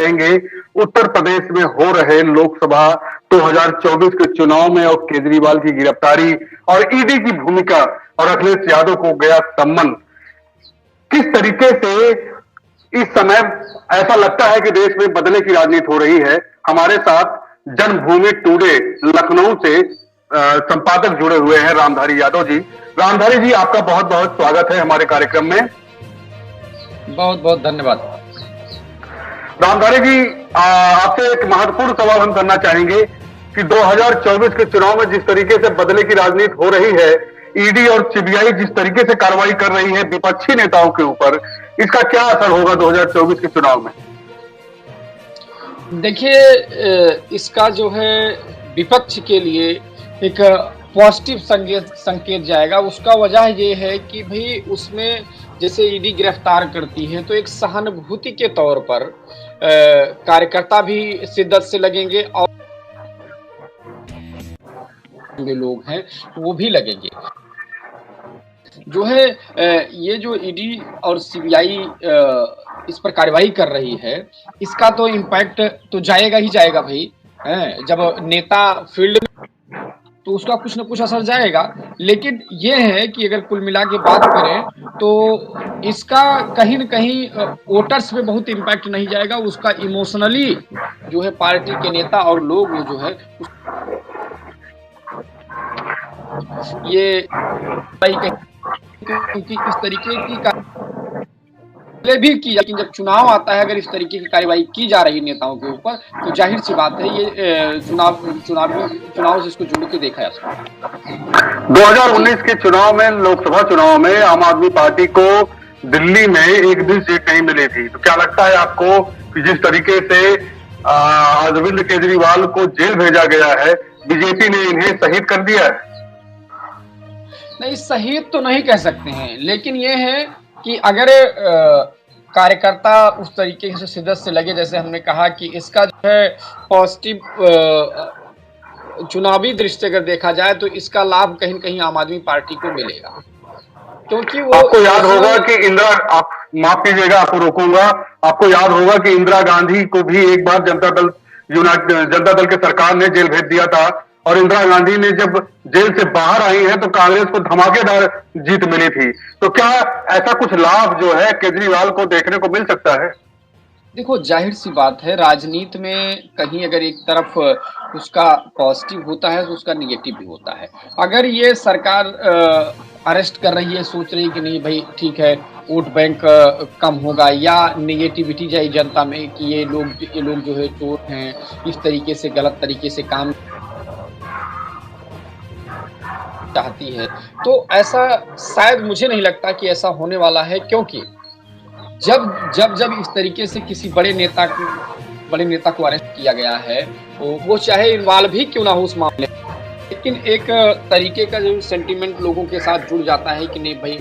जाएंगे उत्तर प्रदेश में हो रहे लोकसभा 2024 के चुनाव में और केजरीवाल की गिरफ्तारी और ईडी की भूमिका और अखिलेश यादव को गया सम्मन। किस तरीके से इस समय ऐसा लगता है कि देश में बदले की राजनीति हो रही है। हमारे साथ जन्मभूमि टुडे लखनऊ से संपादक जुड़े हुए हैं रामधारी यादव जी। रामधारी जी, आपका बहुत बहुत स्वागत है हमारे कार्यक्रम में। बहुत बहुत धन्यवाद। रामधारी जी, आपसे एक महत्वपूर्ण सवाल हम करना चाहेंगे कि 2024 के चुनाव में जिस तरीके से बदले की राजनीति हो रही है, ईडी और सीबीआई जिस तरीके से कार्रवाई कर रही है विपक्षी नेताओं के ऊपर, इसका क्या असर होगा 2024 के चुनाव में? देखिए, इसका जो है विपक्ष के लिए एक पॉजिटिव संकेत जाएगा। उसका वजह ये है कि भाई उसमें जैसे ईडी गिरफ्तार करती है तो एक सहानुभूति के तौर पर कार्यकर्ता भी शिद्दत से लगेंगे और लोग हैं वो भी लगेंगे। जो है ये जो ईडी और सीबीआई इस पर कार्रवाई कर रही है, इसका तो इम्पैक्ट तो जाएगा ही जाएगा भाई। जब नेता फील्ड में तो उसका कुछ ना कुछ असर जाएगा। लेकिन ये है कि अगर कुल मिला के बात करें तो इसका कहीं न कहीं वोटर्स पे बहुत इम्पैक्ट नहीं जाएगा। उसका इमोशनली जो है पार्टी के नेता और लोग जो है ये क्योंकि इस तरीके की पहले भी की, लेकिन जब चुनाव आता है अगर इस तरीके की कार्रवाई की जा रही है नेताओं के ऊपर तो जाहिर सी बात है ये चुनाव से इसको जोड़ के देखा जा सकता है। 2019 के चुनाव में, लोकसभा चुनाव में आम आदमी पार्टी को दिल्ली में एक भी सीट नहीं मिली थी। तो क्या लगता है आपको कि जिस तरीके से अरविंद केजरीवाल को जेल भेजा गया है, बीजेपी ने इन्हें शहीद कर दिया है? नहीं, शहीद तो नहीं कह सकते हैं, लेकिन ये है कि अगर कार्यकर्ता उस तरीके से शिद्दत से लगे, जैसे हमने कहा कि इसका जो है पॉजिटिव चुनावी दृष्टि अगर देखा जाए तो इसका लाभ कहीं न कहीं आम आदमी पार्टी को मिलेगा, क्योंकि वो आपको याद होगा कि आप माफ कीजिएगा, आपको रोकूंगा। आपको याद होगा कि इंदिरा गांधी को भी एक बार जनता दल के सरकार ने जेल भेज दिया था और इंदिरा गांधी ने जब जेल से बाहर आई है तो कांग्रेस को धमाकेदार जीत मिली थी। तो क्या ऐसा कुछ लाभ जो है केजरीवाल को देखने को मिल सकता है? देखो, जाहिर सी बात है राजनीति में कहीं अगर एक तरफ उसका पॉजिटिव होता है तो उसका निगेटिव भी होता है। अगर ये सरकार अरेस्ट कर रही है, सोच रही है कि नहीं भाई ठीक है वोट बैंक कम होगा, या निगेटिविटी जाए जनता में कि ये लोग जो है चोर हैं, इस तरीके से गलत तरीके से काम चाहती है, तो ऐसा शायद मुझे नहीं लगता कि ऐसा होने वाला है। क्योंकि जब इस तरीके से किसी बड़े नेता को अरेस्ट किया गया है तो वो चाहे इन्वॉल्व ही क्यों ना हो उस मामले में, लेकिन एक तरीके का जो सेंटीमेंट लोगों के साथ जुड़ जाता है कि नहीं भाई,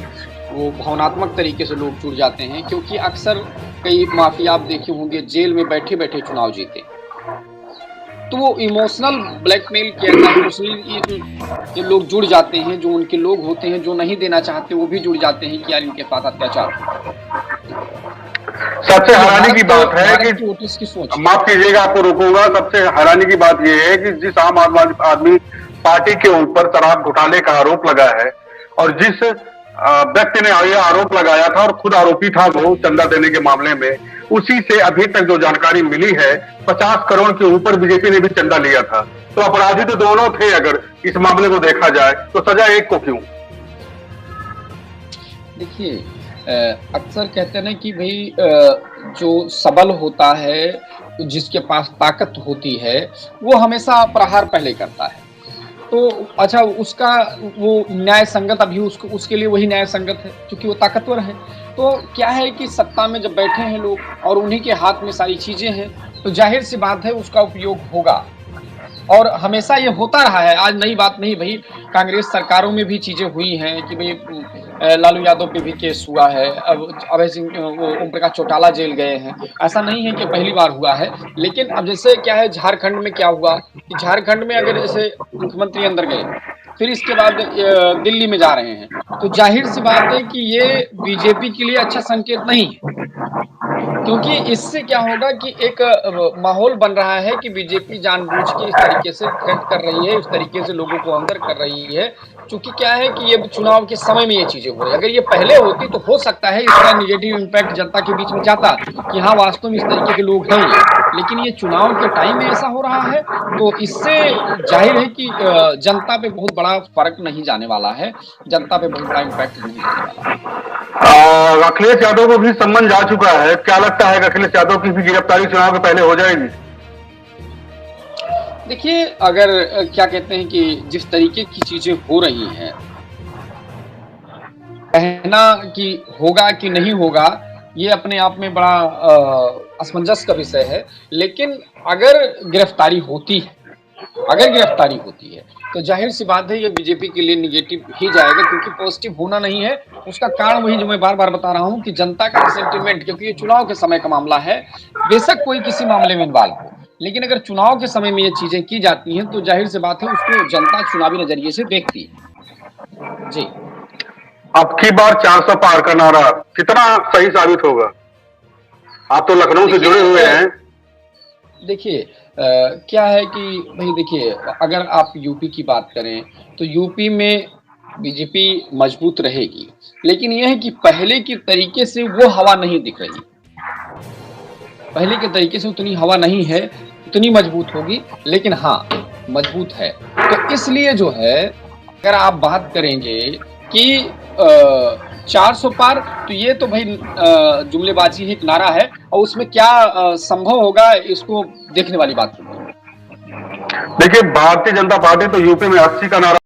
वो भावनात्मक तरीके से लोग जुड़ जाते हैं। क्योंकि अक्सर कई माफिया आप देखे होंगे जेल में बैठे बैठे चुनाव जीते, तो वो इमोशनल ब्लैकमेल किया जाता है, इमोशनली ये लोग जुड़ जाते हैं। जो उनके लोग होते हैं जो नहीं देना चाहते वो भी जुड़ जाते हैं कि यार इनके साथ अत्याचार। सबसे हैरानी की बात है कि माफ कीजिएगा, आपको रोकूंगा। सबसे हैरानी की बात यह है कि जिस आम आदमी पार्टी के ऊपर शराब घोटाले का आरोप लगा है और जिस व्यक्ति ने यह आरोप लगाया था और खुद आरोपी था वो चंदा देने के मामले में, उसी से अभी तक जो जानकारी मिली है 50 करोड़ के ऊपर बीजेपी ने भी चंदा लिया था। तो अपराधी तो दोनों थे अगर इस मामले को देखा जाए, तो सजा एक को क्यों? देखिए, अक्सर कहते हैं ना कि भाई जो सबल होता है, जिसके पास ताकत होती है, वो हमेशा प्रहार पहले करता है। तो अच्छा, उसका वो न्याय संगत अभी उसके लिए वही न्याय संगत है क्योंकि वो ताकतवर है। तो क्या है कि सत्ता में जब बैठे हैं लोग और उन्हीं के हाथ में सारी चीजें हैं, तो जाहिर सी बात है उसका उपयोग होगा और हमेशा ये होता रहा है। आज नई बात नहीं भाई, कांग्रेस सरकारों में भी चीजें हुई हैं कि भाई लालू यादव पे भी केस हुआ है, अब अभय सिंह ओम प्रकाश चौटाला जेल गए हैं। ऐसा नहीं है कि पहली बार हुआ है। लेकिन अब जैसे क्या है, झारखंड में क्या हुआ कि झारखंड में अगर जैसे मुख्यमंत्री अंदर गए फिर इसके बाद दिल्ली में जा रहे हैं, तो जाहिर सी बात है कि ये बीजेपी के लिए अच्छा संकेत नहीं है। क्योंकि इससे क्या होगा कि एक माहौल बन रहा है कि बीजेपी जानबूझ के इस तरीके से थ्रेट कर रही है, इस तरीके से लोगों को अंदर कर रही है। चूँकि क्या है कि ये चुनाव के समय में ये चीज़ें हो रही हैं। अगर ये पहले होती तो हो सकता है इसका नेगेटिव इम्पैक्ट जनता के बीच में जाता कि हाँ, वास्तव में इस तरीके के लोग हैं ये। लेकिन ये चुनाव के टाइम में ऐसा हो रहा है, तो इससे ज़ाहिर है कि जनता पे बहुत बड़ा फ़र्क नहीं जाने वाला है, जनता पे बहुत बड़ा इम्पैक्ट नहीं जाने वाला है। अखिलेश यादव को भी सम्मन जा चुका है, क्या लगता है कि अखिलेश यादव की भी गिरफ्तारी चुनाव के पहले हो जाएगी? देखिए, अगर क्या कहते हैं कि जिस तरीके की चीज़ें हो रही हैं, कहना कि होगा कि नहीं होगा, ये अपने आप में बड़ा असमंजस का विषय है। लेकिन अगर गिरफ्तारी होती है, तो ज़ाहिर-सी बात है ये बीजेपी के लिए नेगेटिव ही जाएगा, क्योंकि पॉजिटिव होना नहीं है। उसका कारण वही जो मैं बार-बार बता रहा हूँ कि जनता का सेंटिमेंट, क्योंकि ये चुनाव के समय का मामला है। बेशक कोई किसी मामले में इन्वॉल्व हो, लेकिन अगर चुनाव के समय में ये चीज़ें की जाती हैं, तो ज़ाहिर-सी बात है उसको जनता चुनावी नज़रिए से देखती है। जी। अब की बार 400 पार का नारा कितना सही साबित होगा? आप तो लखनऊ से जुड़े हुए हैं। देखिए, क्या है कि भई देखिए, अगर आप यूपी की बात करें, तो यूपी में बीजेपी मजबूत रहेगी। लेकिन ये है कि पहले की तरीके से वो हवा नहीं दिख रही। पहले के तरीके से उतनी हवा नहीं है, उतनी मजबूत होगी, लेकिन हाँ, मजबूत है। तो इसलिए जो है, अगर आप बात करेंगे कि 400 पार, तो ये तो भई जुमलेबाजी है, एक नारा है, और उसमें क्या संभव होगा, इसको देखने वाली बात होगी। देखिए, भारतीय जनता पार्टी तो यूपी में 80 का नारा